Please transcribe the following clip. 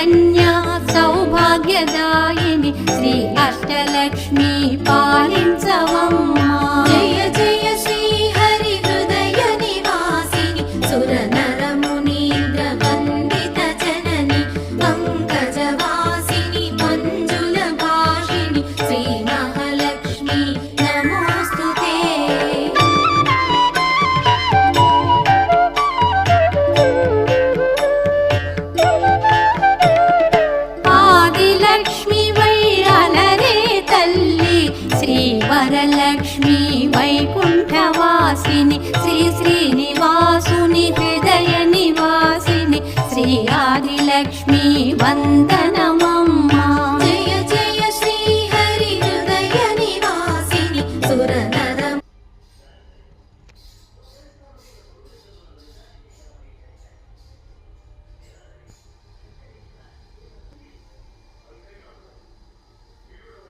కన్యా సౌభాగ్యదాయిని శ్రీ అష్టలక్ష్మి పాలించవమ్మా. జయ జయ శ్రీ హరి హృదయ నివాసిని సుర నర మునీంద్ర వందిత జనని పంకజవాసిని మంజుల భాషిణి శ్రీ మహాలక్ష్మి నమోస్తుతే. ఆదిలక్ష్మి వై అలరే తల్లి శ్రీ వరలక్ష్మి వైకుంఠవాసిని శ్రీ శ్రీనివాసుని హృదయ నివాసిని శ్రీ ఆదిలక్ష్మి వందనం.